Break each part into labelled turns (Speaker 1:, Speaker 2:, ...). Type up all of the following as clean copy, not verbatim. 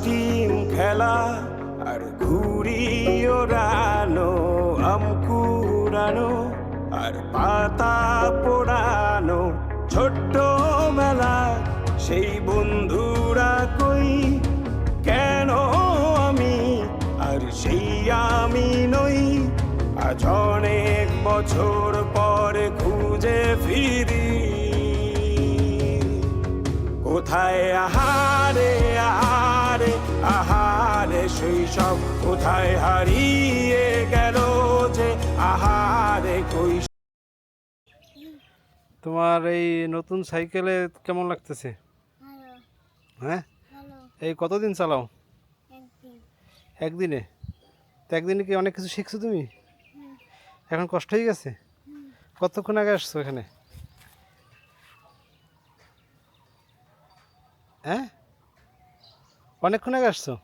Speaker 1: Team খেলা আর ঘুড়ি ওড়ানো, আম কুড়ানো আর পাতা পোড়ানো, ছোট্ট মেলা সেই বন্ধুরা কই, কেন আমি আর সেই আমি নই। আজ অনেক বছর পরে খুঁজে ফিরি, কোথায় আহারে আহারে আহারে শৈশব, কোথায় হারিয়ে গেল যে আহারে কৈশোর।
Speaker 2: তোমার এই নতুন সাইকেলে কেমন লাগতেছে? হ্যাঁ, এই কতদিন চালাও? একদিনে? তো একদিনে কি অনেক কিছু শিখছো তুমি? এখন কষ্ট হয়ে গেছে? কতক্ষণ আগে আসছো এখানে? হ্যাঁ, অনেকক্ষণ আগে আসছো?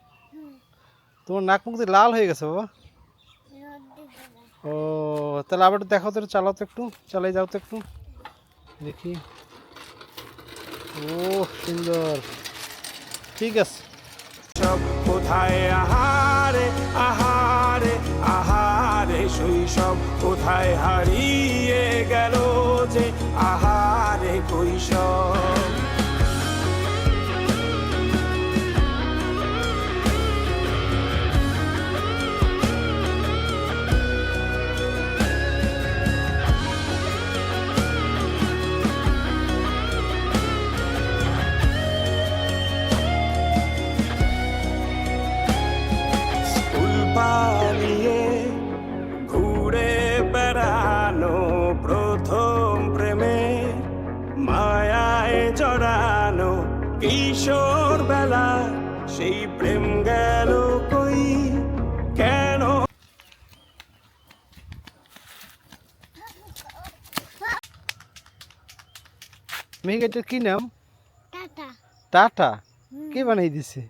Speaker 2: তোমার নাক মুখ দিয়ে লাল হয়ে গেছে বাবা। ও তাহলে আবার দেখাও তো, চালাও তো একটু, চালাই যাও তো একটু দেখি। ও সুন্দর, ঠিক আছে।
Speaker 1: সব কোথায় আহারে আহারে আহারে শৈশব, কোথায় হারিয়ে গেল যে আহারে কৈশোর। পালিয়ে ঘুরে বেড়ানো, প্রথম প্রেমে মায়ায় জড়ানো, কিশোর বেলা সেই প্রেম গেল কই, কেন।
Speaker 2: মেঘেটার কি নাম?
Speaker 3: টাটা।
Speaker 2: টাটা? কে বানিয়ে দিছে?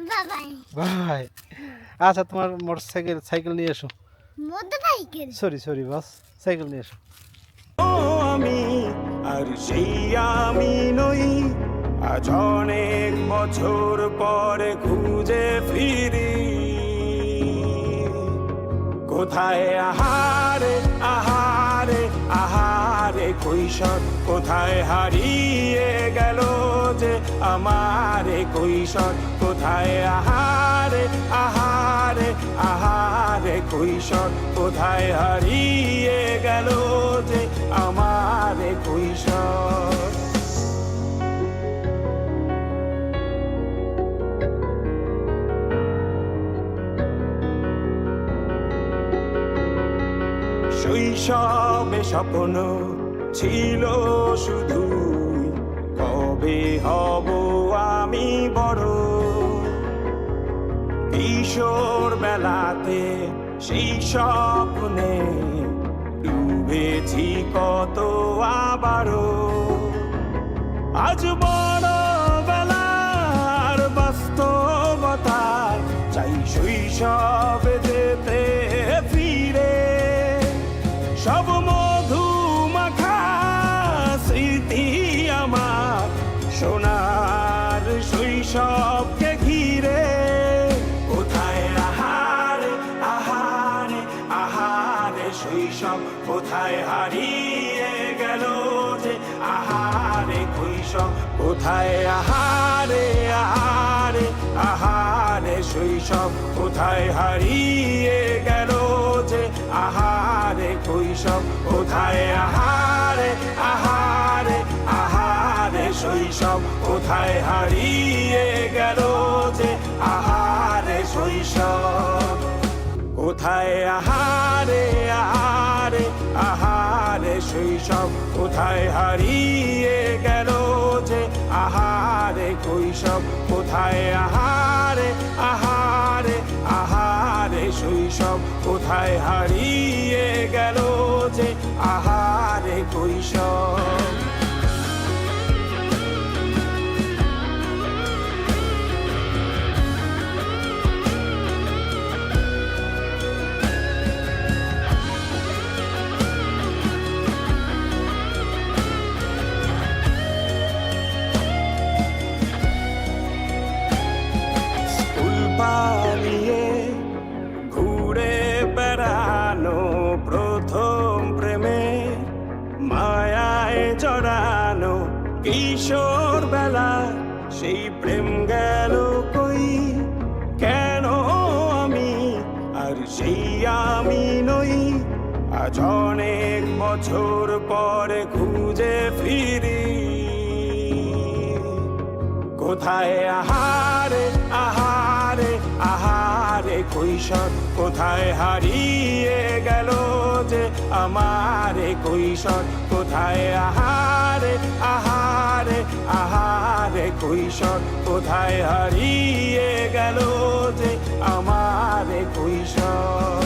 Speaker 3: বাবাই।
Speaker 2: ভাই আচ্ছা, তোমার মোটর সাইকেল নিয়ে এসো।
Speaker 3: মোটরসাইকেল?
Speaker 2: সরি বাস, সাইকেল নিয়ে এসো।
Speaker 1: আমি আর সেই আমি নই, আজ অনেক বছর পরে খুঁজে ফিরি, কোথায় আহারে আহারে আহারে কৈশোর, কোথায় হারিয়ে গেল যে আমার কৈশোর, কোথায় আহারে আহারে আহারে কৈশোর, কোথায় হারিয়ে গেল যে আমার কৈশোর। শৈশবে স্বপ্ন ছিল শুধু, কবে হব আমি বড়। কিশোর বেলাতে সেই স্বপ্নে ডুবেছি কত আবারও, আজ বড় বেলার বাস্তবতায় চাই শৈশবে যেতে ফিরে, সব মধু মাখা স্মৃতি আমার সোনার শৈশবকে ঘিরে, কোথায় আহারে আহারে আহারে শৈশব, কোথায় হারিয়ে গেল যে আহারে কৈশোর, কোথায় আহারে আহারে আহারে শৈশব, কোথায় হারিয়ে গেল যে আহারে কৈশোর, কোথায় আহারে আহারে আহারে শৈশব, কোথায় হারিয়ে গেল যে আহারে শৈশব, কোথায় আহারে আহারে আহারে শৈশব, কোথায় হারিয়ে গেল যে আহারে কৈশোর, কোথায় আহারে আহারে আহারে শৈশব, কোথায় হারিয়ে গেল যে আহারে কৈশোর। কিশোর বেলা সেই প্রেম গেল কই, কেন আমি আর সেই আমি নই। আজ অনেক বছর পরে খুঁজে ফিরি, কোথায় আহারে আহারে আহারে কৈশোর, কোথায় হারিয়ে গেল যে আমার কৈশোর, কোথায় আহারে আহারে আহারে কৈশোর, কোথায় হারিয়ে গেল যে আমার কৈশোর।